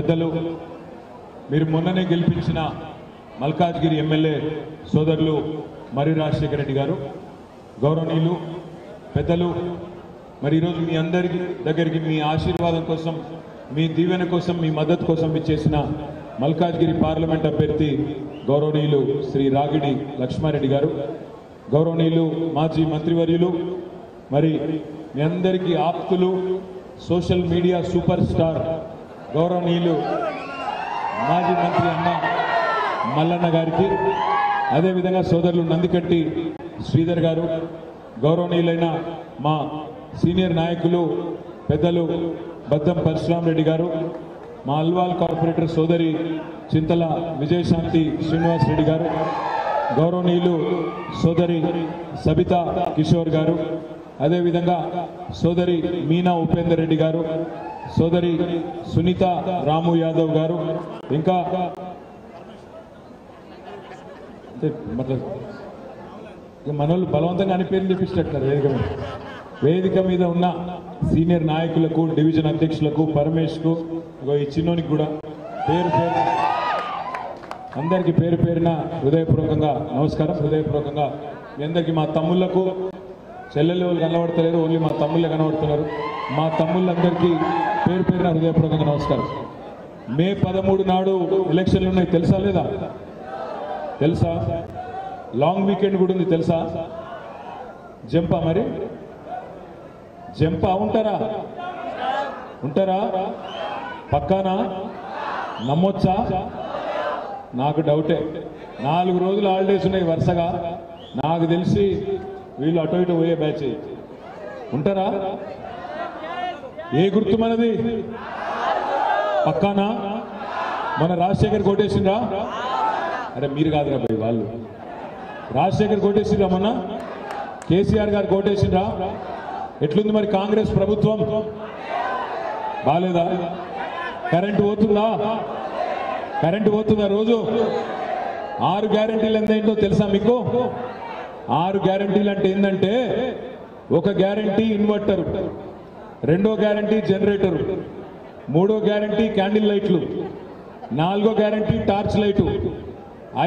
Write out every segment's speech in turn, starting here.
పెద్దలు మీరు మొన్ననే గెలిపించిన మల్కాజ్గిరి ఎమ్మెల్యే సోదరులు మరి రాజశేఖర రెడ్డి గారు, గౌరవనీయులు పెద్దలు, మరి ఈరోజు మీ అందరికి దగ్గరికి మీ ఆశీర్వాదం కోసం, మీ దీవెన కోసం, మీ మద్దతు కోసం ఇచ్చేసిన మల్కాజ్గిరి పార్లమెంట్ అభ్యర్థి గౌరవనీయులు శ్రీ రాగిడి లక్ష్మారెడ్డి గారు, గౌరవనీయులు మాజీ మంత్రివర్యులు, మరి మీ అందరికీ ఆప్తులు, సోషల్ మీడియా సూపర్ స్టార్ గౌరవనీయులు మాజీ మంత్రి అన్న మల్లన్న గారికి, అదేవిధంగా సోదరులు నందికట్టి శ్రీధర్ గారు, గౌరవనీయులైన మా సీనియర్ నాయకులు పెద్దలు బద్దం పరశురామ్ రెడ్డి గారు, మా అల్వాల్ కార్పొరేటర్ సోదరి చింతల విజయశాంతి శ్రీనివాస్ రెడ్డి గారు, గౌరవనీయులు సోదరి సబితా కిషోర్ గారు, అదేవిధంగా సోదరి మీనా ఉపేందర్ రెడ్డి గారు, సోదరి సునీత రాము యాదవ్ గారు, ఇంకా మనోళ్ళు బలవంతంగా అని పేర్లు చెప్పిస్తారు. వేదిక మీద ఉన్న సీనియర్ నాయకులకు, డివిజన్ అధ్యక్షులకు, పరమేష్కు, ఈ చిన్నోనికి కూడా పేరు పేరు అందరికీ పేరు పేరున హృదయపూర్వకంగా నమస్కారం. హృదయపూర్వకంగా మీ అందరికీ, మా తమ్ముళ్లకు చెల్లెళ్ళు వాళ్ళు కనబడతలేరు, ఓన్లీ మా తమ్ముళ్ళే కనబడుతున్నారు. మా తమ్ముళ్ళందరికీ పేరు పేరున హృదయపూర్వకంగా నమస్కారం. మే 13 నాడు ఎలక్షన్లు ఉన్నాయి, తెలుసా లేదా? తెలుసా? లాంగ్ వీకెండ్ కూడా ఉంది, తెలుసా? జంపా? మరి జంపా ఉంటారా? ఉంటారా? పక్కానా? నమ్మొచ్చా? నాకు డౌటే. 4 రోజులు హాలిడేస్ ఉన్నాయి వరుసగా. నాకు తెలిసి వీళ్ళు అటు ఇటు పోయే బ్యాచ్. ఉంటారా? ఏ గుర్తు మనది? పక్కానా? మన రాజశేఖర్ కోటేసిండ్రా? అరే మీరు కాదురా పోయి, వాళ్ళు రాజశేఖర్ కోటేసిండ్రా, మొన్న కేసీఆర్ గారు కోటేసిండ్రా. ఎట్లుంది మరి కాంగ్రెస్ ప్రభుత్వం? బాలేదా? కరెంటు పోతుందా? కరెంటు పోతుందా? రోజు 6 గ్యారెంటీలు ఎంతైందో తెలుసా మీకు? 6 గ్యారెంటీలు అంటే ఏంటంటే, ఒక గ్యారెంటీ ఇన్వర్టర్, రెండో గ్యారెంటీ జనరేటరు, మూడో గ్యారెంటీ క్యాండిల్ లైట్లు, నాలుగో గ్యారెంటీ టార్చ్ లైటు,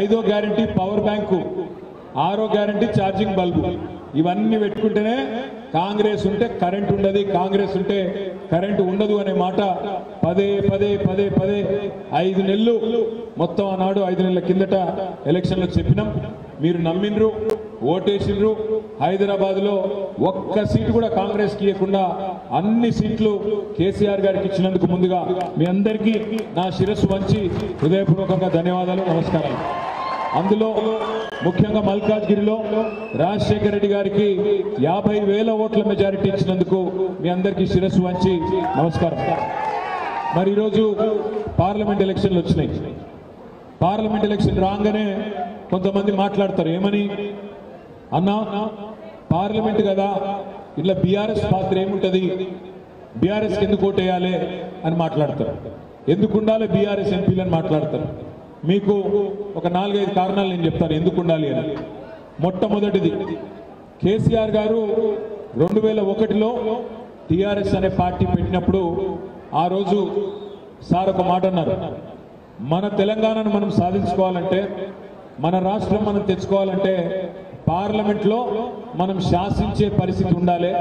ఐదో గ్యారెంటీ పవర్ బ్యాంకు, ఆరో గ్యారెంటీ ఛార్జింగ్ బల్బు. ఇవన్నీ పెట్టుకుంటేనే కాంగ్రెస్ ఉంటే కరెంట్ ఉండదు, కాంగ్రెస్ ఉంటే కరెంటు ఉండదు అనే మాట పదే పదే పదే పదే 5 నెలలు మొత్తం ఆనాడు 5 నెలల కిందట ఎలక్షన్లో చెప్పినాం. మీరు నమ్మిండ్రు, ఓటేసిండ్రు. హైదరాబాద్లో ఒక్క సీటు కూడా కాంగ్రెస్కి ఇవ్వకుండా అన్ని సీట్లు కేసీఆర్ గారికి ఇచ్చినందుకు ముందుగా మీ అందరికీ నా శిరస్సు వంచి హృదయపూర్వకంగా ధన్యవాదాలు, నమస్కారాలు. అందులో ముఖ్యంగా మల్కాజ్గిరిలో రాజశేఖర రెడ్డి గారికి 50,000 ఓట్ల మెజారిటీ ఇచ్చినందుకు మీ అందరికీ శిరస్సు వంచి నమస్కారం. మరి ఈరోజు పార్లమెంట్ ఎలక్షన్లు వచ్చినాయి. పార్లమెంట్ ఎలక్షన్ రాగానే కొంతమంది మాట్లాడతారు, ఏమని? అన్నా పార్లమెంట్ కదా, ఇట్లా బీఆర్ఎస్ పాత్ర ఏముంటుంది, బీఆర్ఎస్కి ఎందుకు ఓటేయాలి అని మాట్లాడతారు. ఎందుకు ఉండాలి బీఆర్ఎస్ ఎంపీలు అని మాట్లాడతారు. మీకు ఒక 4-5 కారణాలు నేను చెప్తాను ఎందుకు ఉండాలి అని. మొట్టమొదటిది, కేసీఆర్ గారు 2001లో టీఆర్ఎస్ అనే పార్టీ పెట్టినప్పుడు ఆ రోజు సార్ ఒక మాట అన్నారు, మన తెలంగాణను మనం సాధించుకోవాలంటే, మన రాష్ట్రం మనం తెచ్చుకోవాలంటే పార్లమెంట్లో మనం శాసించే పరిస్థితి ఉండాలి,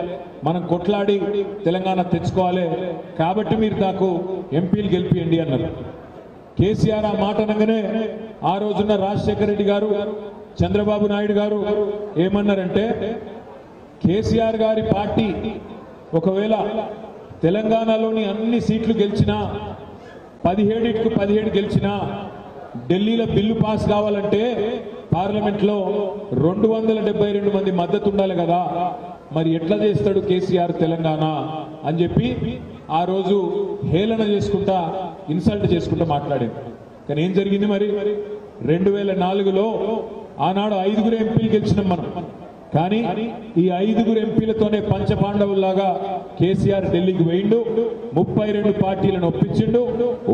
మనం కొట్లాడి తెలంగాణ తెచ్చుకోవాలి, కాబట్టి మీరు నాకు ఎంపీలు గెలిపియండి అన్నారు. కేసీఆర్ ఆ మాట అనగానే ఆ రోజున్న రాజశేఖర రెడ్డి గారు, చంద్రబాబు నాయుడు గారు ఏమన్నారంటే, కేసీఆర్ గారి పార్టీ ఒకవేళ తెలంగాణలోని అన్ని సీట్లు గెలిచినా, 17కి 17 గెలిచినా, ఢిల్లీలో బిల్లు పాస్ కావాలంటే పార్లమెంట్లో 272 మంది మద్దతు ఉండాలి కదా, మరి ఎట్లా చేస్తాడు కేసీఆర్ తెలంగాణ అని చెప్పి ఆ రోజు హేళన చేసుకుంటా, ఇన్సల్ట్ చేసుకుంటా మాట్లాడారు. కానీ ఏం జరిగింది మరి? 2004లో ఆనాడు 5 ఎంపీలు గెలిచినాం మనం. కానీ ఈ 5 ఎంపీలతోనే పంచపాండవుల్లాగా కేసీఆర్ ఢిల్లీకి పోయిండు, 32 పార్టీలను ఒప్పించిండు,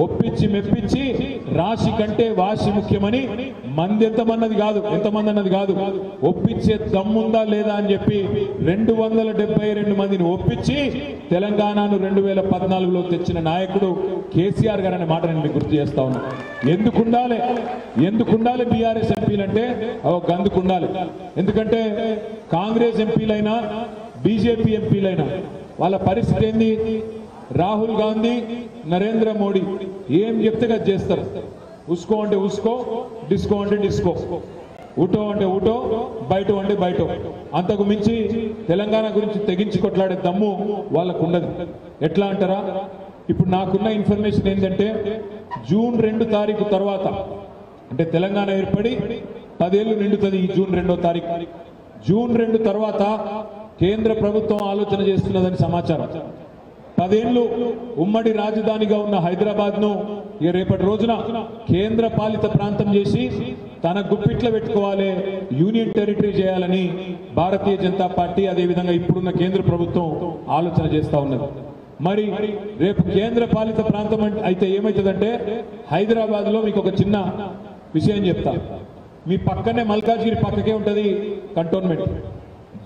ఒప్పించి మెప్పించి రాశి కంటే వాసి ముఖ్యమని మంది ఎంతమంది అన్నది కాదు ఒప్పించే దమ్ముందా లేదా అని చెప్పి 272 మందిని ఒప్పించి తెలంగాణను 2014లో తెచ్చిన నాయకుడు కేసీఆర్ గారు అనే మాట నేను మీకు గుర్తు చేస్తా ఉన్నా. ఎందుకుండాలి బీఆర్ఎస్ ఎంపీలంటే గందుకుండాలి. ఎందుకంటే కాంగ్రెస్ ఎంపీలైనా బీజేపీ ఎంపీలైనా వాళ్ళ పరిస్థితి ఏంది? రాహుల్ గాంధీ, నరేంద్ర మోడీ ఏం చెప్తే అది చేస్తారు. ఉస్కో అంటే ఉస్కో, డిస్కో అంటే డిస్కో, ఊటో అంటే ఊటో, బయటో అంటే బయటో. అంతకు మించి తెలంగాణ గురించి తెగించి కొట్లాడే దమ్ము వాళ్ళకు ఉండదు. ఎట్లా అంటారా? ఇప్పుడు నాకున్న ఇన్ఫర్మేషన్ ఏంటంటే జూన్ 2 తారీఖు తర్వాత, అంటే తెలంగాణ ఏర్పడి 10 ఏళ్లు నిండుతుంది ఈ జూన్ 2వ తారీఖు. జూన్ 2 తర్వాత కేంద్ర ప్రభుత్వం ఆలోచన చేస్తున్నదని సమాచారం. 10 ఏళ్లు ఉమ్మడి రాజధానిగా ఉన్న హైదరాబాద్ ను రేపటి రోజున కేంద్ర పాలిత ప్రాంతం చేసి తన గుప్పిట్లో పెట్టుకోవాలి, యూనియన్ టెరిటరీ చేయాలని భారతీయ జనతా పార్టీ అదేవిధంగా ఇప్పుడున్న కేంద్ర ప్రభుత్వం ఆలోచన చేస్తా ఉన్నది. మరి రేపు కేంద్ర పాలిత ప్రాంతం అయితే ఏమవుతుందంటే హైదరాబాద్ లో మీకు ఒక చిన్న విషయం చెప్తా. మీ పక్కనే మల్కాజ్గిరి పక్కకే ఉంటది కంటోన్మెంట్.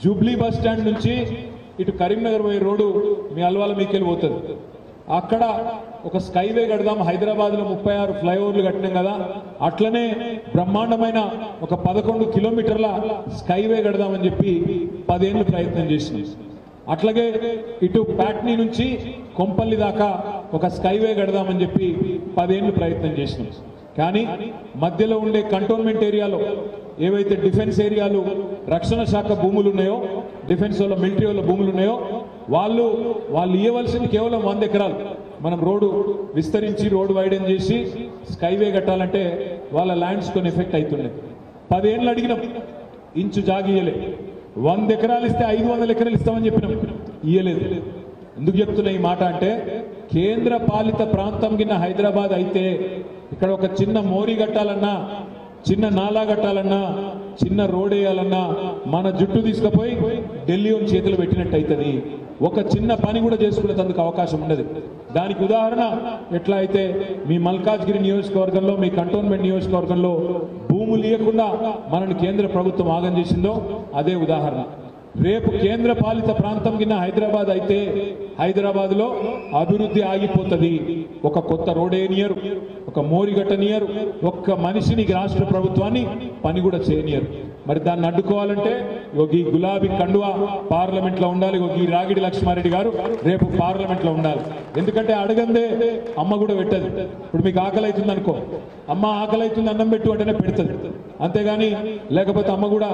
జూబ్లీ బస్ స్టాండ్ నుంచి ఇటు కరీంనగర్ పోయే రోడ్డు మీ అల్వాల మీకెళ్ళి పోతుంది. అక్కడ ఒక స్కైవే కడదాం, హైదరాబాద్ లో 36 ఫ్లైఓవర్లు కట్టినాం కదా, అట్లనే బ్రహ్మాండమైన ఒక 11 కిలోమీటర్ల స్కైవే కడదామని చెప్పి 10 ఏళ్ళు ప్రయత్నం చేసినాం. అట్లాగే ఇటు ప్యాట్నీ నుంచి కొంపల్లి దాకా ఒక స్కైవే కడదామని చెప్పి 10 ఏళ్ళు ప్రయత్నం చేసినాం. కానీ మధ్యలో ఉండే కంటోన్మెంట్ ఏరియాలో ఏవైతే డిఫెన్స్ ఏరియాలు, రక్షణ శాఖ భూములు ఉన్నాయో, డిఫెన్స్ వాళ్ళ మిలిటరీ వాళ్ళ భూములు ఉన్నాయో వాళ్ళు ఇవ్వవలసింది కేవలం 100 ఎకరాలు. మనం రోడ్డు విస్తరించి రోడ్డు వైడెన్ చేసి స్కైవే కట్టాలంటే వాళ్ళ ల్యాండ్స్ కొన్ని ఎఫెక్ట్ అవుతున్నాయి. 10 ఏళ్ళు అడిగినాం, ఇంచు జాగి ఇయ్యలే. 100 ఎకరాలు ఇస్తే 500 ఎకరాలు ఇస్తామని చెప్పినాం, ఇయ్యలేదు. ఎందుకు చెప్తున్నా ఈ మాట అంటే కేంద్ర పాలిత ప్రాంతం కింద హైదరాబాద్ అయితే ఇక్కడ ఒక చిన్న మోరీ కట్టాలన్నా, చిన్న నాలా కట్టాలన్నా, చిన్న రోడ్ వేయాలన్నా మన జుట్టు తీసుకుపోయి ఢిల్లీ చేతులు పెట్టినట్టు అవుతుంది. ఒక చిన్న పని కూడా చేసుకునేందుకు అవకాశం ఉండదు. దానికి ఉదాహరణ ఎట్లా అయితే మీ మల్కాజ్గిరి నియోజకవర్గంలో, మీ కంటోన్మెంట్ నియోజకవర్గంలో భూములు ఇవ్వకుండా మనల్ని కేంద్ర ప్రభుత్వం ఆగం చేసిందో అదే ఉదాహరణ. రేపు కేంద్ర పాలిత ప్రాంతం కింద హైదరాబాద్ అయితే హైదరాబాద్ లో అభివృద్ధి ఆగిపోతుంది. ఒక కొత్త రోడేనియరు, ఒక మోరిగట్టనియరు, ఒక్క మనిషిని రాష్ట్ర ప్రభుత్వాన్ని పని కూడా చేయనియరు. మరి దాన్ని అడ్డుకోవాలంటే ఈ గులాబీ కండువా పార్లమెంట్ లో ఉండాలి. ఈ రాగిడి లక్ష్మారెడ్డి గారు రేపు పార్లమెంట్ లో ఉండాలి. ఎందుకంటే అడగందే అమ్మ కూడా పెట్టదు. ఇప్పుడు మీకు ఆకలి అవుతుంది అనుకో, అమ్మ ఆకలి అవుతుంది అన్నం పెట్టు అంటేనే పెడుతుంది, అంతేగాని లేకపోతే అమ్మ కూడా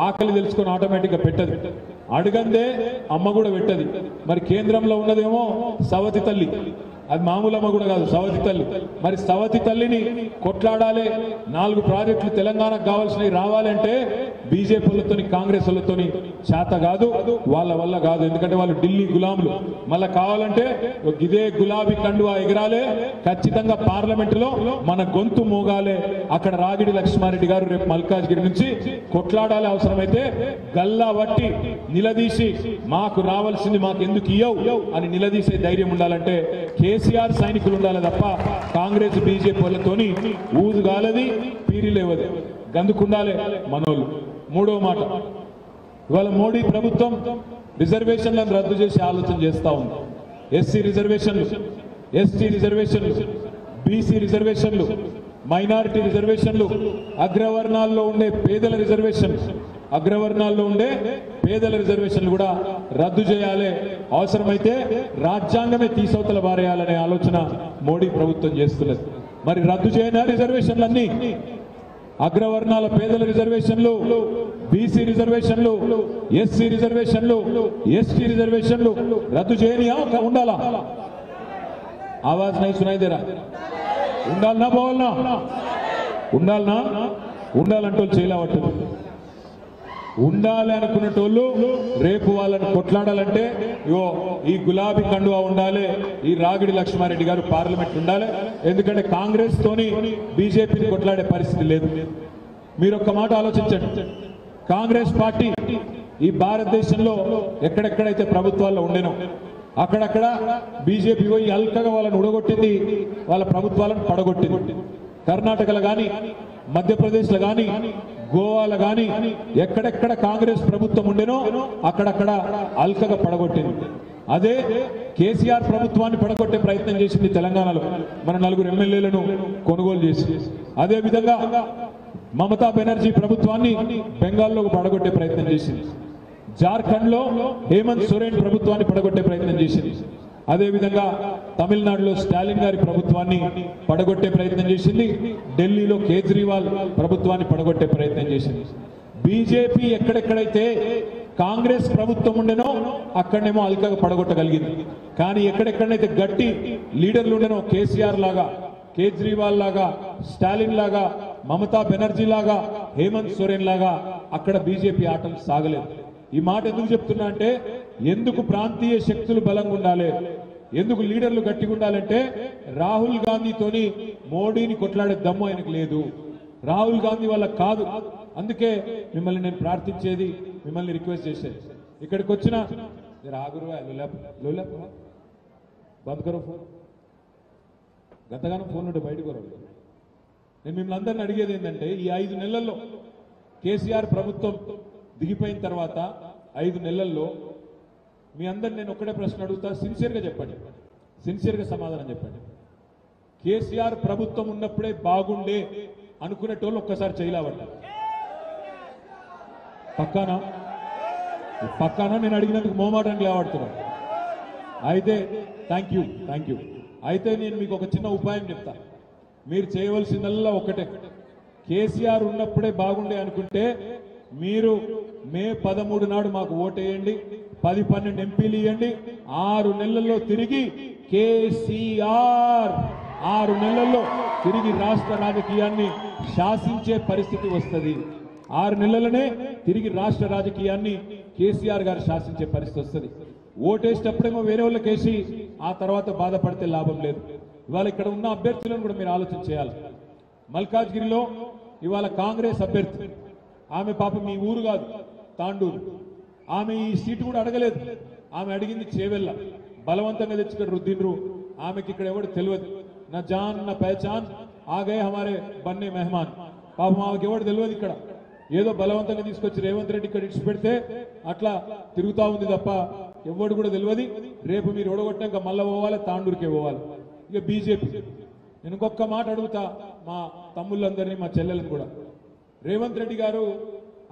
ఆకలి తెలుసుకొని ఆటోమేటిక్ గా పెట్టదు. అడగందే అమ్మ కూడా పెట్టది. మరి కేంద్రంలో ఉన్నదేమో సవతి తల్లి, అది మామూలు అమ్మ కూడా కాదు, సవతి తల్లి. మరి సవతి తల్లిని కొట్లాడాలి, 4 ప్రాజెక్టులు తెలంగాణకు కావాల్సినవి రావాలంటే బీజేపీ వాళ్ళతో కాంగ్రెస్ వాళ్ళతో చేత కాదు, వాళ్ళ వల్ల కాదు. ఎందుకంటే వాళ్ళు ఢిల్లీ గులాములు. మళ్ళా కావాలంటే ఇదే గులాబీ కండువా ఎగరాలే, ఖచ్చితంగా పార్లమెంటులో మన గొంతు మోగాలే. అక్కడ రాగిడి లక్ష్మారెడ్డి గారు రేపు మల్కాజ్గిరి నుంచి కొట్లాడాలి. అవసరమైతే గల్లా వట్టి నిలదీసి మాకు రావాల్సింది మాకు ఎందుకు ఇయ్యవు అని నిలదీసే ధైర్యం ఉండాలంటే కేసీఆర్ సైనికులు ఉండాలి తప్ప కాంగ్రెస్ బీజేపీ వాళ్ళతోని ఊదు గాలది, పీరి లేవది, గందుకుండాలి మనోళ్ళు. 3వ మాట, ఇవాళ మోడీ ప్రభుత్వం రిజర్వేషన్లను రద్దు చేసి ఆలోచన చేస్తా ఉంది. ఎస్సీ రిజర్వేషన్లు, ఎస్టీ రిజర్వేషన్లు, బీసీ రిజర్వేషన్లు, మైనారిటీ రిజర్వేషన్లు, అగ్రవర్ణాల్లో ఉండే పేదల రిజర్వేషన్లు, అగ్రవర్ణాల్లో ఉండే పేదల రిజర్వేషన్లు కూడా రద్దు చేయాలి. అవసరమైతే రాజ్యాంగమే తీసవతల బారేయాలనే ఆలోచన మోడీ ప్రభుత్వం చేస్తున్నది. మరి రద్దు చేయనా రిజర్వేషన్లన్నీ? అగ్రవర్ణాల పేదల రిజర్వేషన్లు, బీసీ రిజర్వేషన్లు, ఎస్సీ రిజర్వేషన్లు, ఎస్టీ రిజర్వేషన్లు రద్దు చేయనియా ఉండాలా? ఆవాజ్ నై సునాయి దేరా? ఉండాలనా పోవాలనా? ఉండాలనా? ఉండాలంటూ చేయలేవట్టు. ఉండాలి అనుకున్నటోళ్ళు రేపు వాళ్ళని కొట్లాడాలంటే ఈ గులాబీ కండువా ఉండాలి, ఈ రాగిడి లక్ష్మారెడ్డి గారు పార్లమెంట్ ఉండాలి. ఎందుకంటే కాంగ్రెస్ తోని బీజేపీని కొట్లాడే పరిస్థితి లేదు. మీరు ఒక్క మాట ఆలోచించండి. కాంగ్రెస్ పార్టీ ఈ భారతదేశంలో ఎక్కడెక్కడైతే ప్రభుత్వాల్లో ఉండేనో అక్కడక్కడ బీజేపీ పోయి అల్కగా వాళ్ళని ఉడగొట్టింది, వాళ్ళ ప్రభుత్వాలను పడగొట్టింది. కర్ణాటకలో కానీ మధ్యప్రదేశ్లో కానీ గోవాలో కానీ ఎక్కడెక్కడ కాంగ్రెస్ ప్రభుత్వం ఉండేనో అక్కడక్కడ అల్కగా పడగొట్టింది. అదే కేసీఆర్ ప్రభుత్వాన్ని పడగొట్టే ప్రయత్నం చేసింది తెలంగాణలో మన 4 ఎమ్మెల్యేలను కొనుగోలు చేసి. అదే విధంగా మమతా బెనర్జీ ప్రభుత్వాన్ని బెంగాల్లో పడగొట్టే ప్రయత్నం చేసింది. జార్ఖండ్ లో హేమంత్ సోరెన్ ప్రభుత్వాన్ని పడగొట్టే ప్రయత్నం చేసింది. అదే విధంగా తమిళనాడులో స్టాలిన్ గారి ప్రభుత్వాన్ని పడగొట్టే ప్రయత్నం చేసింది. ఢిల్లీలో కేజ్రీవాల్ ప్రభుత్వాన్ని పడగొట్టే ప్రయత్నం చేసింది. బీజేపీ ఎక్కడెక్కడైతే కాంగ్రెస్ ప్రభుత్వం ఉండేనో అక్కడనేమో అల్కగా పడగొట్టగలిగింది. కానీ ఎక్కడెక్కడైతే గట్టి లీడర్లు ఉండేనో కేసీఆర్ లాగా, కేజ్రీవాల్ లాగా, స్టాలిన్ లాగా, మమతా బెనర్జీ లాగా, హేమంత్ సోరెన్ లాగా అక్కడ బీజేపీ ఆటలు సాగలేదు. ఈ మాట ఎందుకు చెప్తున్నా అంటే ఎందుకు ప్రాంతీయ శక్తులు బలంగా ఉండాలి, ఎందుకు లీడర్లు గట్టిగా ఉండాలంటే రాహుల్ గాంధీతోని మోడీని కొట్లాడే దమ్ము ఆయనకు లేదు. రాహుల్ గాంధీ వల్ల కాదు. అందుకే మిమ్మల్ని నేను ప్రార్థించేది, మిమ్మల్ని రిక్వెస్ట్ చేసేది, ఇక్కడికి వచ్చిన బంద్ కరో ఫోన్, గతగానం ఫోన్ ఉంటే బయటకు రాదు. నేను మిమ్మల్ని అందరిని అడిగేది ఏంటంటే ఈ 5 నెలల్లో కేసీఆర్ ప్రభుత్వం దిగిపోయిన తర్వాత 5 నెలల్లో మీ అందరిని నేను ఒక్కడే ప్రశ్న అడుగుతా, సిన్సియర్గా చెప్పండి, సిన్సియర్గా సమాధానం చెప్పండి. కేసీఆర్ ప్రభుత్వం ఉన్నప్పుడే బాగుండే అనుకునేటోళ్ళు ఒక్కసారి చేయలేవట. పక్కానా నేను అడిగినందుకు మోమాటానికి లేవాడుతున్నాను. అయితే థ్యాంక్ యూ. అయితే నేను మీకు ఒక చిన్న ఉపాయం చెప్తా. మీరు చేయవలసిందల్లా ఒకటే, కేసీఆర్ ఉన్నప్పుడే బాగుండే అనుకుంటే మీరు మే 13 నాడు మాకు ఓటేయండి, 10-12 ఎంపీలు ఇవ్వండి. 6 నెలల్లో తిరిగి కేసీఆర్ 6 నెలల్లో తిరిగి రాష్ట్ర రాజకీయాన్ని శాసించే పరిస్థితి వస్తుంది. 6 నెలలనే తిరిగి రాష్ట్ర రాజకీయాన్ని కేసీఆర్ గారు శాసించే పరిస్థితి వస్తుంది. ఓటేసేటప్పుడేమో వేరే వాళ్ళకి వేసి ఆ తర్వాత బాధపడితే లాభం లేదు. ఇవాళ ఇక్కడ ఉన్న అభ్యర్థులను కూడా మీరు ఆలోచన చేయాలి. మల్కాజ్గిరిలో ఇవాళ కాంగ్రెస్ అభ్యర్థి, ఆమె పాపం మీ ఊరు కాదు, తాండూరు. ఆమె ఈ సీటు కూడా అడగలేదు. ఆమె అడిగింది చేవెళ్ళ. బలవంతంగా తెచ్చుకొని రుద్దిండ్రు. ఆమెకి ఇక్కడ ఎవరు తెలియదు. నా జాన్ నా పహచాన్ ఆగే హమారే బన్నే మెహమాన్. పాపం ఆమెకి ఎవరు తెలియదు. ఇక్కడ ఏదో బలవంతంగా తీసుకొచ్చి రేవంత్ రెడ్డి ఇక్కడ ఇచ్చి పెడితే అట్లా తిరుగుతా ఉంది తప్ప ఎవడు కూడా తెలియదు. రేపు మీరు ఓడగొట్టాక మళ్ళీ పోవాలి, తాండూరుకే పోవాలి. ఇక బీజేపీ, నేను ఇంకొక మాట అడుగుతా మా తమ్ముళ్ళందరినీ, మా చెల్లెలను కూడా. రేవంత్ రెడ్డి గారు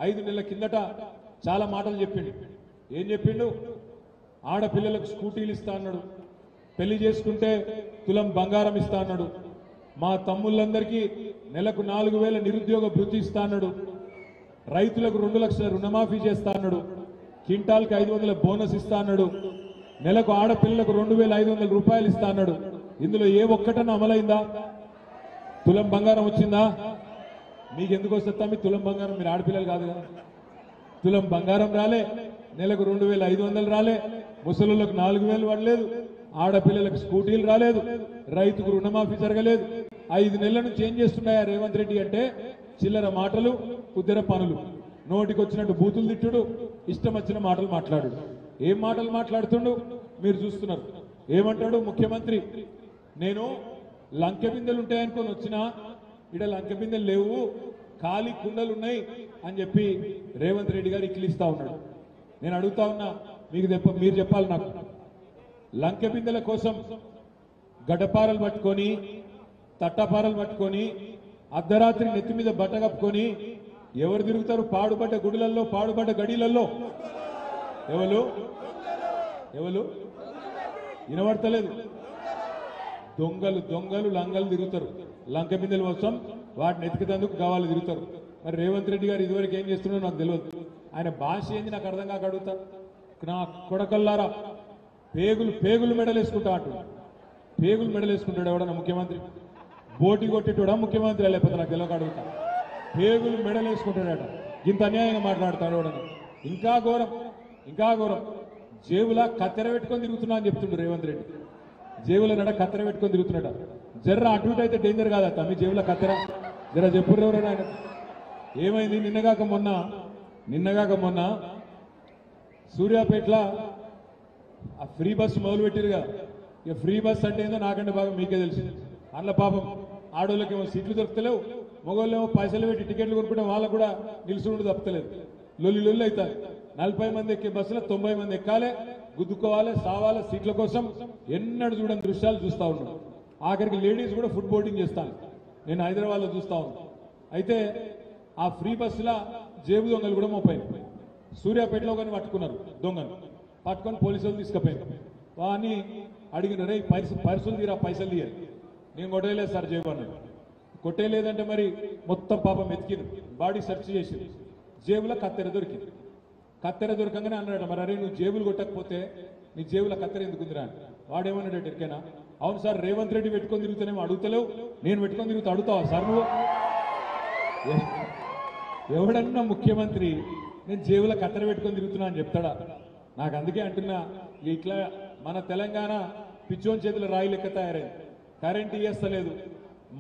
5 నెలల కిందట చాలా మాటలు చెప్పిండు. ఏం చెప్పిండు? ఆడపిల్లలకు స్కూటీలు ఇస్తా అన్నాడు, పెళ్లి చేసుకుంటే తులం బంగారం ఇస్తా అన్నాడు, మా తమ్ముళ్ళందరికీ నెలకు 4,000 నిరుద్యోగ భృతి ఇస్తా అన్నాడు, రైతులకు 2 లక్షల రుణమాఫీ చేస్తా అన్నాడు, క్వింటాల్కి 500 బోనస్ ఇస్తా అన్నాడు, నెలకు ఆడపిల్లలకు 2,500 రూపాయలు ఇస్తా అన్నాడు. ఇందులో ఏ ఒక్కటన్నా అమలైందా? తులం బంగారం వచ్చిందా? మీకు ఎందుకు వస్తుందా మీ తులం బంగారం? మీరు ఆడపిల్లలు కాదు కదా. తులం బంగారం రాలే, నెలకు 2,500 రాలే, ముసలులకు 4,000 పడలేదు, ఆడపిల్లలకు స్కూటీలు రాలేదు, రైతుకు రుణమాఫీ జరగలేదు. 5 నెలల నుంచి ఏం చేస్తున్నాయా రేవంత్ రెడ్డి అంటే చిల్లర మాటలు, కుద్దర పనులు, నోటికి వచ్చినట్టు బూతులు తిట్టుడు, ఇష్టం వచ్చిన మాటలు మాట్లాడు. ఏం మాటలు మాట్లాడుతుండు మీరు చూస్తున్నారు. ఏమంటాడు ముఖ్యమంత్రి? నేను లంకె బిందెలు ఉంటాయనుకొని వచ్చినా ఇక్కడ లంకె బిందెలు లేవు, ఖాళీ కుండలు ఉన్నాయి అని చెప్పి రేవంత్ రెడ్డి గారు ఇక్కిలిస్తా ఉన్నాడు. నేను అడుగుతా ఉన్నా, మీరు చెప్పాలి నాకు. లంకె బిందెల కోసం గడ్డపారలు పట్టుకొని, తట్టపారలు పట్టుకొని, అర్ధరాత్రి నెత్తి మీద బట్ట కప్పుకొని ఎవరు తిరుగుతారు? పాడుబడ్డ గుడులలో, పాడుబడ్డ గడిలలో. ఎవరు వినబడతలేదు? దొంగలు లంగలు తిరుగుతారు. లంక బిందెల కోసం వాటిని ఎతికేందుకు కావాలి తిరుగుతారు. మరి రేవంత్ రెడ్డి గారు ఇదివరకు ఏం చేస్తున్నారో నాకు తెలియదు. ఆయన భాష ఏంది నాకు అర్థం కాక అడుగుతా. నా కొడకల్లారా, పేగులు మెడలేసుకుంటా అంటున్నాడు. పేగులు మెడలేసుకుంటాడు ఎవడన్నా ముఖ్యమంత్రి? బోటి కొట్టేటోడా ముఖ్యమంత్రి? లేకపోతే నాకు తెలియక అడుగుతా. పేగులు మెడలేసుకుంటాడట. ఇంత అన్యాయంగా మాట్లాడతాడు ఎవడన్నా. ఇంకా ఘోరం, జేబులా కత్తెర పెట్టుకొని తిరుగుతున్నా అని చెప్తుండ్రు రేవంత్ రెడ్డి. జేబుల నడ కత్తెర పెట్టుకొని తిరుగుతున్నాడ. జర్ర అటు ఇటు అయితే డేంజర్ కాదట. మీ జేబుల కత్తెర జర చెప్పుర్రు ఎవరైనా. ఆయన ఏమైంది? నిన్నగాక మొన్న సూర్యాపేటలో ఆ ఫ్రీ బస్సు మొదలు పెట్టిరుగా. ఇక ఫ్రీ బస్ అంటే ఏందో నాకంటే బాగా మీకే తెలిసింది. అందులో పాపం ఆడోళ్ళకేమో సీట్లు దొరుకుతలేవు, మగవాళ్ళేమో పైసలు పెట్టి టికెట్లు కొనుక్కుంటే వాళ్ళకు కూడా నిలుచుండు తప్పలేదు. లొల్లి లొల్లి అవుతారు. 40 మంది ఎక్కే బస్సులో 90 మంది ఎక్కాలి, గుద్దుకోవాలి, సావాలి సీట్ల కోసం. ఎన్నడూ చూడని దృశ్యాలు చూస్తూ ఉన్నాం. ఆఖరికి లేడీస్ కూడా ఫుడ్ బోర్డింగ్ చేస్తాను. నేను హైదరాబాద్లో చూస్తా ఉన్నాను. అయితే ఆ ఫ్రీ బస్సులో జేబు దొంగలు కూడా మోపోయింది. సూర్యాపేటలో కానీ పట్టుకున్నారు దొంగను, పట్టుకొని పోలీసులు తీసుకుపోయారు. వాని అడిగిన రే పైసలు తీరా, పైసలు తీయాలి. నేను కొట్టేయలేదు సార్ జేబు అన్నాడు. కొట్టేయలేదంటే మరి మొత్తం పాపం ఎతికిను, బాడీ సెర్చ్ చేసింది. జేబులో కత్తెర దొరికింది. కత్తెర దొరకంగానే అన్నాడు, మరి అరే నువ్వు జేబులు కొట్టకపోతే నీ జేబులో కత్తెర ఎందుకుందిరా అని. వాడేమన్నాడు ఎరికైనా, అవును సార్ రేవంత్ రెడ్డి పెట్టుకొని తిరుగుతానేమో అడుగుతలేవు, నేను పెట్టుకొని తిరుగుతా అడుగుతావా సార్ నువ్వు? ఎవడన్నా ముఖ్యమంత్రి నేను జేబులో కత్తెర పెట్టుకొని తిరుగుతున్నా అని చెప్తాడా? నాకు అందుకే అంటున్నా, ఇట్లా మన తెలంగాణ పిచ్చోని చేతుల రాయి లెక్క తయారైంది. కరెంట్ ఇయ్యస్తలేదు,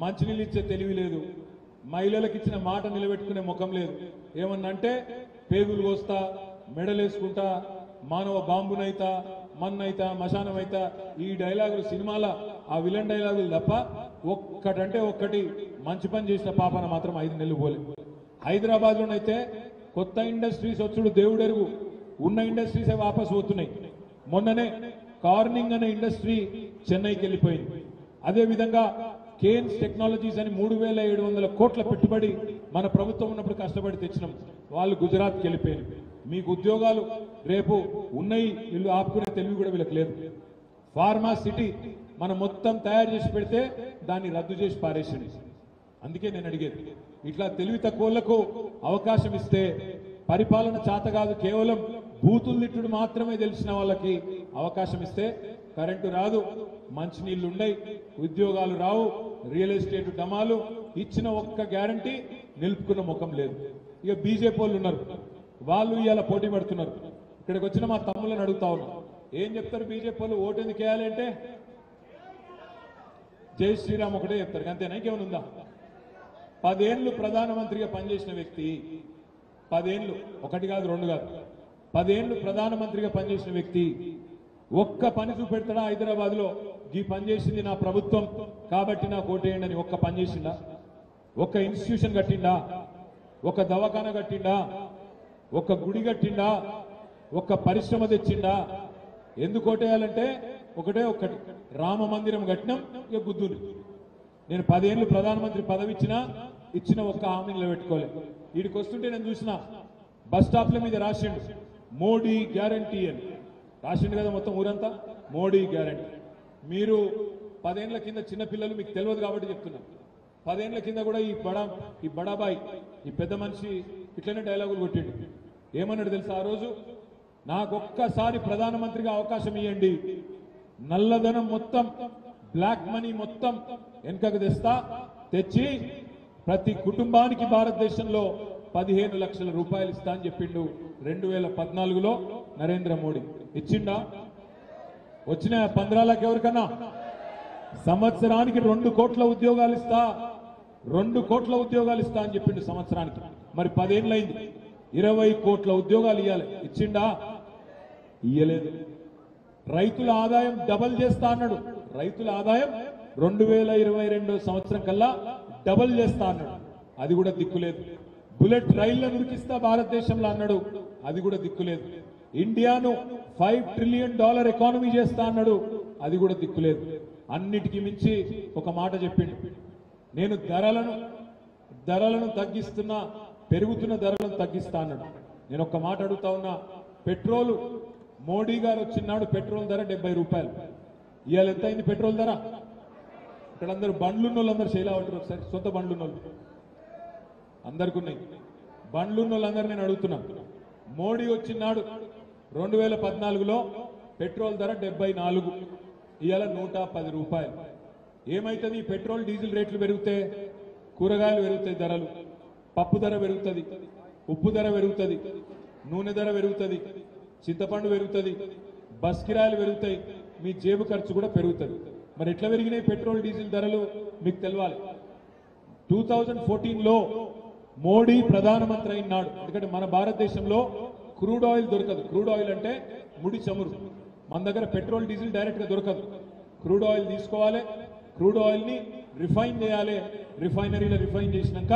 మంచినీళ్ళు ఇచ్చే తెలివి లేదు, మహిళలకు ఇచ్చిన మాట నిలబెట్టుకునే ముఖం లేదు. ఏమన్నంటే పేగులు కోస్తా, మెడలేసుకుంటా, మానవ బాంబునైతా, మన్నైతా, మశానమైతా, ఈ డైలాగులు సినిమాల ఆ విలన్ డైలాగులు తప్ప ఒక్కటంటే ఒక్కటి మంచి పని చేసిన పాపన మాత్రం 5 నెలలు పోలే. హైదరాబాద్లోనైతే కొత్త ఇండస్ట్రీస్ వచ్చుడు దేవుడెరుగు, ఉన్న ఇండస్ట్రీసే వాపసు పోతున్నాయి. మొన్ననే కార్నింగ్ అనే ఇండస్ట్రీ చెన్నైకి వెళ్ళిపోయింది. అదేవిధంగా కేన్స్ టెక్నాలజీస్ అని 3700 కోట్ల పెట్టుబడి మన ప్రభుత్వం ఉన్నప్పుడు కష్టపడి తెచ్చినాం, వాళ్ళు గుజరాత్కి వెళ్ళిపోయారు. మీకు ఉద్యోగాలు రేపు ఉన్నాయి, వీళ్ళు ఆపుకునే తెలివి కూడా వీళ్ళకి లేదు. ఫార్మా సిటీ మనం మొత్తం తయారు చేసి పెడితే దాన్ని రద్దు చేసి పారేసింది. అందుకే నేను అడిగేది, ఇట్లా తెలివి తక్కువలకు అవకాశం ఇస్తే, పరిపాలన చేత కాదు కేవలం బూతులు తిట్టుడు మాత్రమే తెలిసిన వాళ్ళకి అవకాశం ఇస్తే కరెంటు రాదు, మంచినీళ్లు ఉండయి, ఉద్యోగాలు రావు, రియల్ ఎస్టేట్ డమాలు, ఇచ్చిన ఒక్క గ్యారంటీ నిలుపుకున్న ముఖం లేదు. ఇక బీజేపీ వాళ్ళు ఉన్నారు, వాళ్ళు ఇవాళ పోటీ పడుతున్నారు. ఇక్కడికి వచ్చిన మా తమ్ముళ్ళని అడుగుతా ఉన్నా, ఏం చెప్తారు బీజేపీ వాళ్ళు? ఓటు ఎందుకు వేయాలి అంటే జై శ్రీరామ్ ఒకటే చెప్తారు, అంతేనా? ఇంకేమైనా ఉందా? 10 ఏళ్ళు ప్రధానమంత్రిగా పనిచేసిన వ్యక్తి, 10 ఏళ్ళు, 1 కాదు 2 కాదు, 10 ఏళ్ళు ప్రధానమంత్రిగా పనిచేసిన వ్యక్తి ఒక్క పని చూపెడతాడా హైదరాబాద్ లో? ఈ పని చేసింది నా ప్రభుత్వం కాబట్టి నాకు ఓటేయండి అని ఒక్క పని చేసిండా? ఒక్క ఇన్స్టిట్యూషన్ కట్టిండా? ఒక దవాఖాన కట్టిండా? ఒక గుడి కట్టిండా? ఒక్క పరిశ్రమ తెచ్చిండా? ఎందుకు ఓటేయాలంటే ఒకటే ఒక్కటి, రామ మందిరం కట్టినాం, ఇక బుద్ధుని. నేను 10 ఏళ్ళు ప్రధానమంత్రి పదవి ఇచ్చిన ఒక్క హామీ నిలబెట్టుకోలేదు. వీడికి వస్తుంటే నేను చూసిన బస్ స్టాప్ల మీద రాసిండు మోడీ గ్యారంటీ అని రాసిండు కదా, మొత్తం ఊరంతా మోడీ గ్యారంటీ. మీరు 10 ఏళ్ల కింద చిన్నపిల్లలు మీకు తెలియదు కాబట్టి చెప్తున్నా, 10 ఏళ్ల కింద కూడా ఈ బడాబాయ్, ఈ పెద్ద మనిషి ఇట్లనే డైలాగులు కొట్టిండు. ఏమన్నాడు తెలుసా? ఆ రోజు నాకొక్కసారి ప్రధానమంత్రిగా అవకాశం ఇవ్వండి, నల్లధనం మొత్తం, బ్లాక్ మనీ మొత్తం వెనుకకు తెచ్చి ప్రతి కుటుంబానికి భారతదేశంలో 15 లక్షల రూపాయలు ఇస్తా అని చెప్పిండు 2014లో నరేంద్ర మోడీ. ఇచ్చిండా? వచ్చిన 15 లక్ష ఎవరికన్నా? సంవత్సరానికి 2 కోట్ల ఉద్యోగాలు ఇస్తా, 2 కోట్ల ఉద్యోగాలు ఇస్తా అని చెప్పిండు సంవత్సరానికి. మరి 10 ఏళ్ళు అయింది, 20 కోట్ల ఉద్యోగాలు ఇవ్వాలి, ఇచ్చిండా? ఇయ్యలేదు. రైతుల ఆదాయం డబల్ చేస్తా అన్నాడు, రైతుల ఆదాయం 2022 సంవత్సరం కల్లా డబల్ చేస్తా అన్నాడు, అది కూడా దిక్కులేదు. బుల్లెట్ రైళ్లను ఉరికిస్తా భారతదేశంలో అన్నాడు, అది కూడా దిక్కులేదు. ఇండియాను $5 ట్రిలియన్ ఎకానమీ చేస్తా అన్నాడు, అది కూడా దిక్కులేదు. అన్నిటికీ మించి ఒక మాట చెప్పిండు, నేను ధరలను తగ్గిస్తున్నా, పెరుగుతున్న ధరలను తగ్గిస్తా అన్నాడు. నేను ఒక మాట అడుగుతా ఉన్నా, పెట్రోలు మోడీ గారు వచ్చినాడు పెట్రోల్ ధర 70 రూపాయలు, ఇవాళ ఎంత అయింది పెట్రోల్ ధర? ఇక్కడ అందరూ బండ్లున్న వాళ్ళందరూ శైలా ఉంటారు, ఒకసారి సొంత బండ్లున్న వాళ్ళు అందరికి ఉన్నాయి. బండ్లున్న వాళ్ళందరూ నేను అడుగుతున్నా, మోడీ వచ్చినాడు 2014లో పెట్రోల్ ధర 74, ఇవాళ 110 రూపాయలు. ఏమైతుంది? పెట్రోల్ డీజిల్ రేట్లు పెరిగితే కూరగాయలు పెరుగుతాయి ధరలు, పప్పు ధర పెరుగుతుంది, ఉప్పు ధర పెరుగుతుంది, నూనె ధర పెరుగుతుంది, చింతపండు పెరుగుతుంది, బస్ కిరాయిలు పెరుగుతాయి, మీ జేబు ఖర్చు కూడా పెరుగుతుంది. మరి ఎట్లా పెరిగినాయి పెట్రోల్ డీజిల్ ధరలు మీకు తెలవాలి. 2014లో మోడీ ప్రధానమంత్రి అయినాడు, ఎందుకంటే మన భారతదేశంలో క్రూడ్ ఆయిల్ దొరకదు. క్రూడ్ ఆయిల్ అంటే ముడి చమురు, మన దగ్గర పెట్రోల్ డీజిల్ డైరెక్ట్ గా దొరకదు. క్రూడ్ ఆయిల్ తీసుకోవాలి, క్రూడ్ ఆయిల్ ని రిఫైన్ చేయాలి, రిఫైనరీలో రిఫైన్ చేసినాక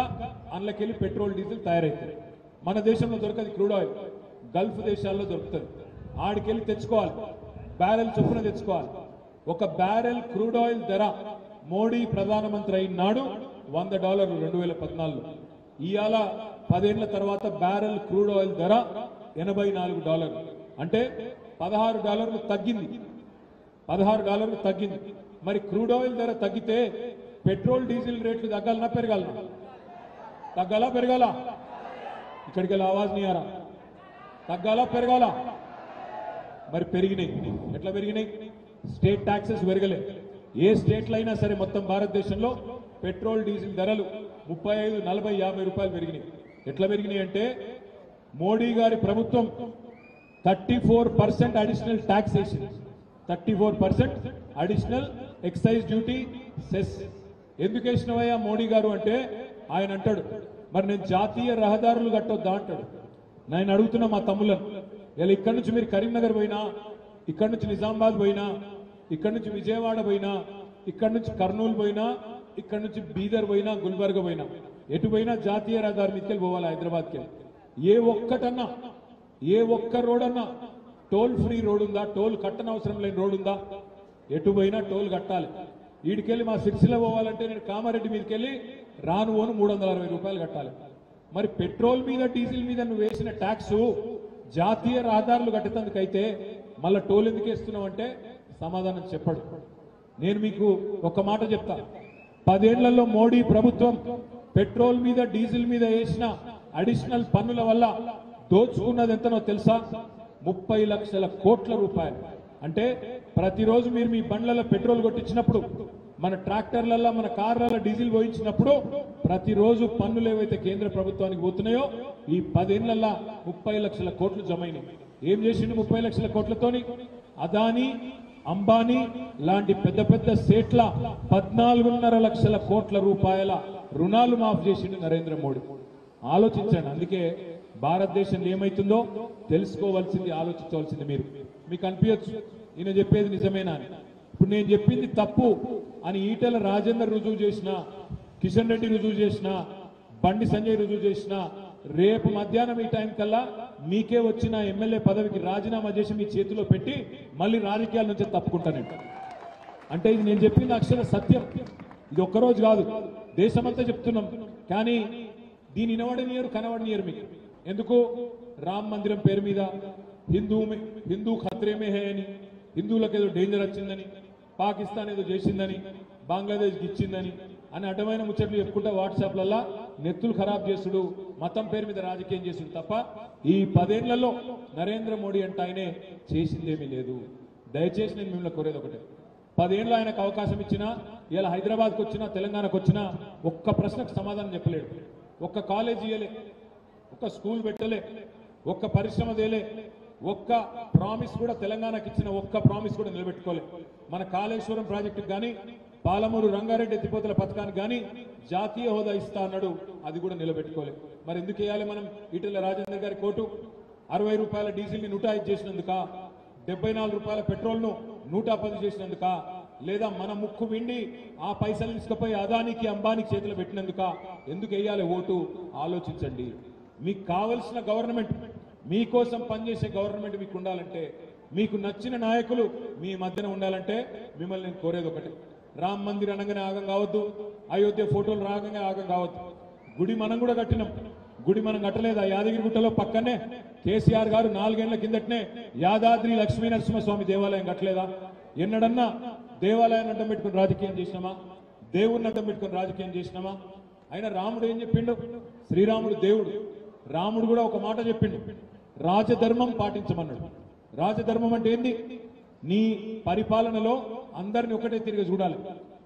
అందులోకెళ్ళి పెట్రోల్ డీజిల్ తయారవుతుంది. మన దేశంలో దొరకదు క్రూడ్ ఆయిల్, గల్ఫ్ దేశాల్లో దొరుకుతుంది. ఆడికెళ్ళి తెచ్చుకోవాలి, బ్యారెల్ చొప్పున తెచ్చుకోవాలి. ఒక బ్యారెల్ క్రూడ్ ఆయిల్ ధర మోడీ ప్రధానమంత్రి అయినాడు $100 2014లో. ఇవాళ 10 ఏళ్ల తర్వాత బ్యారెల్ క్రూడ్ ఆయిల్ ధర $84, అంటే $16 తగ్గింది. $16 తగ్గింది. మరి క్రూడ్ ఆయిల్ ధర తగ్గితే పెట్రోల్ డీజిల్ రేట్లు తగ్గాలనా పెరగాలనా? తగ్గాలా పెరగాల? ఇక్కడికి వెళ్ళి ఆవాజ్ నీ ఆరా. తగ్గాలా పెరగాల? మరి పెరిగినాయి. ఎట్లా పెరిగినాయి? State taxes పెరగలే. ఏ స్టేట్లో అయినా సరే మొత్తం భారతదేశంలో పెట్రోల్ డీజిల్ ధరలు 35, 40, 50 రూపాయలు పెరిగినాయి. ఎట్లా పెరిగినాయి అంటే మోడీ గారి ప్రభుత్వం 34% అడిషనల్ ట్యాక్స్ వేసింది. 34% అడిషనల్ ఎక్సైజ్ డ్యూటీ సెస్. ఎందుకు వేసినవయ్యా మోడీ గారు అంటే ఆయన అంటాడు, మరి నేను జాతీయ రహదారులు కట్టొద్దా అంటాడు. నేను అడుగుతున్నా మా తమ్ములను, ఇలా ఇక్కడి నుంచి మీరు కరీంనగర్ పోయినా, ఇక్కడి నుంచి నిజామాబాద్ పోయినా, ఇక్కడి నుంచి విజయవాడ పోయినా, ఇక్కడి నుంచి కర్నూలు పోయినా, ఇక్కడి నుంచి బీదర్ పోయినా, గుల్బర్గ పోయినా, ఎటు పోయినా జాతీయ రహదారి మీదకి పోవాలి హైదరాబాద్కి. ఏ ఒక్కటన్నా, ఏ ఒక్క రోడ్ అన్నా టోల్ ఫ్రీ రోడ్ ఉందా? టోల్ కట్టనవసరం లేని రోడ్ ఉందా? ఎటు పోయినా టోల్ కట్టాలి. వీడికెళ్ళి మా సిరిసిల్ల పోవాలంటే నేను కామారెడ్డి మీదకెళ్ళి రాను 360 రూపాయలు కట్టాలి. మరి పెట్రోల్ మీద డీజిల్ మీద నువ్వు వేసిన ట్యాక్స్ జాతీయ రహదారులు కట్టేందుకైతే మళ్ళా టోల్ ఎందుకు వేస్తున్నావు అంటే సమాధానం చెప్పడు. నేను మీకు ఒక మాట చెప్తా, 10 ఏళ్లలో మోడీ ప్రభుత్వం పెట్రోల్ మీద డీజిల్ మీద వేసిన అడిషనల్ పన్నుల వల్ల దోచుకున్నది ఎంతనో తెలుసా? 30 లక్షల కోట్ల రూపాయలు. అంటే ప్రతిరోజు మీరు మీ బండ్లలో పెట్రోల్ కొట్టించినప్పుడు, మన ట్రాక్టర్లలో, మన కార్లలో డీజిల్ పోయించినప్పుడు ప్రతిరోజు పన్నులు ఏవైతే కేంద్ర ప్రభుత్వానికి పోతున్నాయో ఈ 10 ఏళ్లలో 30 లక్షల కోట్లు జమైనాయి. ఏం చేసిండు 30 లక్షల కోట్లతోని? అదానీ, అంబానీ లాంటి పెద్ద పెద్ద సేట్ల 14.5 లక్షల కోట్ల రూపాయల రుణాలు మాఫ్ చేసిండు నరేంద్ర మోడీ. ఆలోచించండి. అందుకే భారతదేశంలో ఏమైతుందో తెలుసుకోవాల్సింది, ఆలోచించవలసింది మీరు. మీకు అనిపించచ్చు ఈయన చెప్పేది నిజమేనా అని. ఇప్పుడు నేను చెప్పింది తప్పు అని ఈటెల రాజేందర్ రుజువు చేసిన, కిషన్ రెడ్డి రుజువు చేసిన, బండి సంజయ్ రుజువు చేసిన, రేపు మధ్యాహ్నం ఈ టైం కల్లా మీకే వచ్చిన ఎమ్మెల్యే పదవికి రాజీనామా చేసి మీ చేతిలో పెట్టి మళ్ళీ రాజకీయాల నుంచి తప్పుకుంటానంట. అంటే ఇది నేను చెప్పింది అక్షర సత్యం. ఇది ఒక్కరోజు కాదు, దేశమంతా చెప్తున్నాం. కానీ దీని వినవడనియరు, కనవడనియరు మీకు. ఎందుకు? రామ్ మందిరం పేరు మీద హిందూ ఖత్రేమే హే అని, హిందువులకు ఏదో డేంజర్ వచ్చిందని, పాకిస్తాన్ ఏదో చేసిందని, బంగ్లాదేశ్కి ఇచ్చిందని అని అడ్డమైన ముచ్చట్లు చెప్పుకుంటా వాట్సాప్లల్లా నెత్తులు ఖరాబ్ చేసుడు, మతం పేరు మీద రాజకీయం చేసుడు తప్ప ఈ 10 ఏళ్లలో నరేంద్ర మోడీ అంటే ఆయనే చేసిందేమీ లేదు. దయచేసి నేను మిమ్మల్ని కోరేది ఒకటే, 10 ఏళ్ళు ఆయనకు అవకాశం ఇచ్చినా, ఇలా హైదరాబాద్కి వచ్చినా, తెలంగాణకు వచ్చినా ఒక్క ప్రశ్నకు సమాధానం చెప్పలేడు. ఒక్క కాలేజ్ ఇయ్యలే, ఒక్క స్కూల్ పెట్టలే, ఒక్క పరిశ్రమ తేలే, ఒక్క ప్రామిస్ కూడా తెలంగాణకి ఇచ్చిన ఒక్క ప్రామిస్ కూడా నిలబెట్టుకోలే. మన కాళేశ్వరం ప్రాజెక్టుకు కానీ, పాలమూరు రంగారెడ్డి ఎత్తిపోతల పథకానికి కానీ జాతీయ హోదా ఇస్తా అన్నాడు, అది కూడా నిలబెట్టుకోలే. మరి ఎందుకు వేయాలి మనం ఈటెల రాజేందర్ గారి కోటు? 60 రూపాయల డీజిల్ని 105 చేసినందుక, 74 రూపాయల పెట్రోల్ను 110 చేసినందుక, లేదా మన ముక్కు విండి ఆ పైసలు తీసుకుపోయి అదానికి, అంబానీకి చేతిలో పెట్టినందుక? ఎందుకు వేయాలి ఓటు? ఆలోచించండి. మీకు కావలసిన గవర్నమెంట్, మీకోసం పనిచేసే గవర్నమెంట్ మీకు ఉండాలంటే, మీకు నచ్చిన నాయకులు మీ మధ్యన ఉండాలంటే మిమ్మల్ని నేను కోరేది ఒకటి, రామ్ మందిర్ అనగానే ఆగం కావద్దు, అయోధ్య ఫోటోలు రాగానే ఆగం కావద్దు. గుడి మనం కూడా కట్టినాం. గుడి మనం కట్టలేదు. ఆ యాదగిరిగుట్టలో పక్కనే కేసీఆర్ గారు 4 ఏళ్ల కిందటనే యాదాద్రి లక్ష్మీ నరసింహస్వామి దేవాలయం కట్టలేదా? ఎన్నడన్నా దేవాలయాన్ని అడ్డం పెట్టుకుని రాజకీయం చేసినామా? దేవుడిని అడ్డం పెట్టుకుని రాజకీయం చేసినామా? అయినా రాముడు ఏం చెప్పిండు? శ్రీరాముడు దేవుడు. రాముడు కూడా ఒక మాట చెప్పిండు, రాజధర్మం పాటించమన్నాడు. రాజధర్మం అంటే ఏంది? నీ పరిపాలనలో అందరిని ఒకటే తిరిగి చూడాలి.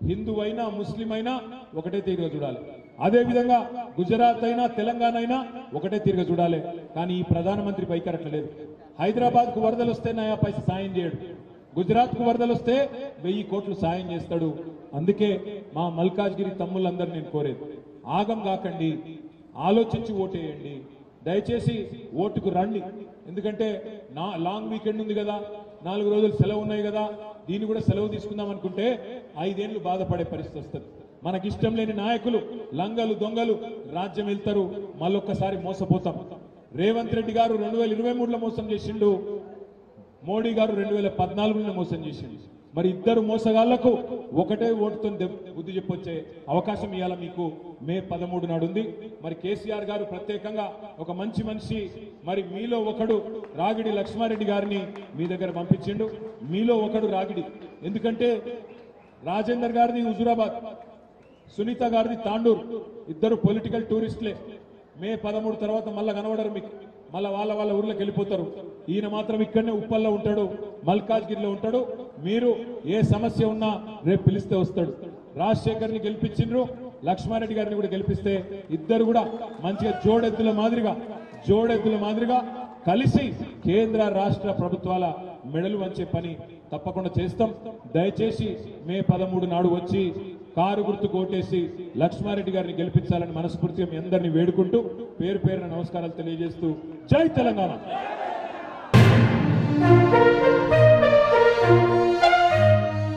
హిందువైనా, ముస్లిం అయినా ఒకటే తిరిగి చూడాలి. అదే విధంగా గుజరాత్ అయినా, తెలంగాణ అయినా ఒకటే తిరిగి చూడాలి. కానీ ఈ ప్రధానమంత్రి వైఖరి అట్లా లేదు. హైదరాబాద్ కు వరదలు వస్తే నయా పైసా సాయం చేయడు, గుజరాత్ కు వరదలు వస్తే 1000 కోట్లు సాయం చేస్తాడు. అందుకే మా మల్కాజ్గిరి తమ్ముళ్ళందరూ నేను కోరేది, ఆగం కాకండి, ఆలోచించి ఓటేయండి. దయచేసి ఓటుకు రండి. ఎందుకంటే లాంగ్ వీకెండ్ ఉంది కదా, 4 రోజులు సెలవు ఉన్నాయి కదా, దీన్ని కూడా సెలవు తీసుకుందాం అనుకుంటే 5 ఏళ్లు బాధపడే పరిస్థితి వస్తుంది. మనకిష్టం లేని నాయకులు లంగలు దొంగలు రాజ్యం వెళ్తారు, మళ్ళొక్కసారి మోసపోతాం. రేవంత్ రెడ్డి గారు 2023లో మోసం చేసిండు, మోడీ గారు 2014లో మోసం చేసిండు. మరి ఇద్దరు మోసగాళ్లకు ఒకటే ఓటుతో బుద్ధి చెప్పొచ్చే అవకాశం ఇవాళ మీకు మే 13 నాడు ఉంది. మరి కేసీఆర్ గారు ప్రత్యేకంగా ఒక మంచి మనిషి, మరి మీలో ఒకడు రాగిడి లక్ష్మారెడ్డి గారిని మీ దగ్గర పంపించిండు. మీలో ఒకడు రాగిడి, ఎందుకంటే రాజేందర్ గారిది హుజూరాబాద్, సునీత గారిది తాండూర్, ఇద్దరు పొలిటికల్ టూరిస్టులే. మే 13 తర్వాత మళ్ళా కనబడరు మీకు, మళ్ళా వాళ్ళ ఊర్లోకి వెళ్ళిపోతారు. ఈయన మాత్రం ఇక్కడనే ఉప్పల్లో ఉంటాడు, మల్కాజ్గిరిలో ఉంటాడు. మీరు ఏ సమస్య ఉన్నా రేపు పిలిస్తే వస్తాడు. రాజశేఖర్ని గెలిపించిండ్రు, లక్ష్మారెడ్డి గారిని కూడా గెలిపిస్తే ఇద్దరు కూడా మంచిగా జోడెద్దుల మాదిరిగా కలిసి కేంద్ర రాష్ట్ర ప్రభుత్వాల మెడలు వంచే పని తప్పకుండా చేస్తాం. దయచేసి మే 13 నాడు వచ్చి కారు గుర్తు కోటేసి లక్ష్మారెడ్డి గారిని గెలిపించాలని మనస్ఫూర్తిగా మీ అందరినీ వేడుకుంటూ పేరు పేరున నమస్కారాలు తెలియజేస్తూ జై తెలంగాణ.